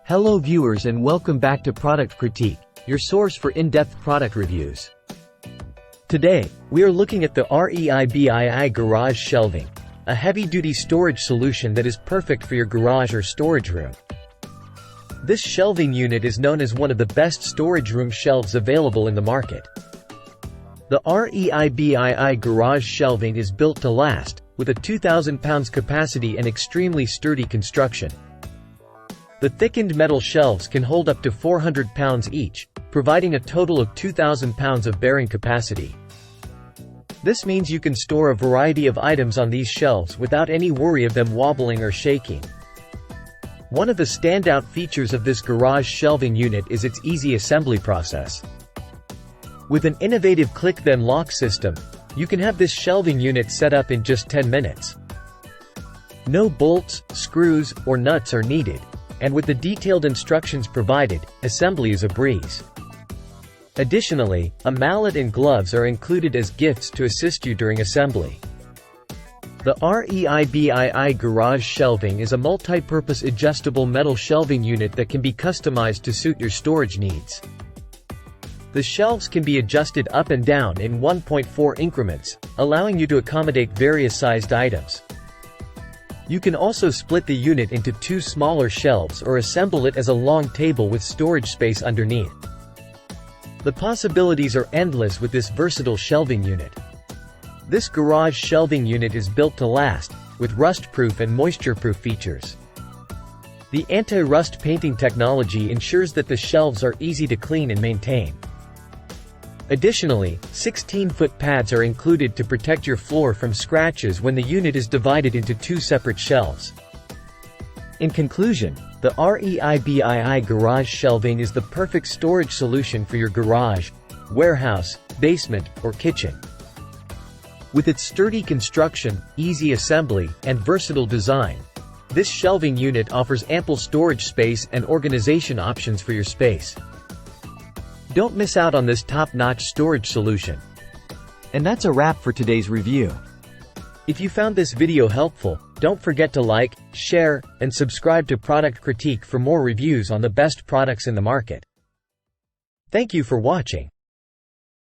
Hello viewers and welcome back to Product Critique, your source for in-depth product reviews. Today, we are looking at the REIBII Garage Shelving, a heavy-duty storage solution that is perfect for your garage or storage room. This shelving unit is known as one of the best storage room shelves available in the market. The REIBII Garage Shelving is built to last, with a 2,000 pounds capacity and extremely sturdy construction. The thickened metal shelves can hold up to 400 pounds each, providing a total of 2,000 pounds of bearing capacity. This means you can store a variety of items on these shelves without any worry of them wobbling or shaking. One of the standout features of this garage shelving unit is its easy assembly process. With an innovative click-then-lock system, you can have this shelving unit set up in just 10 minutes. No bolts, screws, or nuts are needed. And with the detailed instructions provided, assembly is a breeze. Additionally, a mallet and gloves are included as gifts to assist you during assembly. The REIBII Garage Shelving is a multi-purpose adjustable metal shelving unit that can be customized to suit your storage needs. The shelves can be adjusted up and down in 1.4 increments, allowing you to accommodate various sized items. You can also split the unit into two smaller shelves or assemble it as a long table with storage space underneath. The possibilities are endless with this versatile shelving unit. This garage shelving unit is built to last, with rust-proof and moisture-proof features. The anti-rust painting technology ensures that the shelves are easy to clean and maintain. Additionally, 16-foot pads are included to protect your floor from scratches when the unit is divided into two separate shelves. In conclusion, the REIBII Garage Shelving is the perfect storage solution for your garage, warehouse, basement, or kitchen. With its sturdy construction, easy assembly, and versatile design, this shelving unit offers ample storage space and organization options for your space. Don't miss out on this top-notch storage solution. And that's a wrap for today's review. If you found this video helpful, don't forget to like, share, and subscribe to Product Critique for more reviews on the best products in the market. Thank you for watching.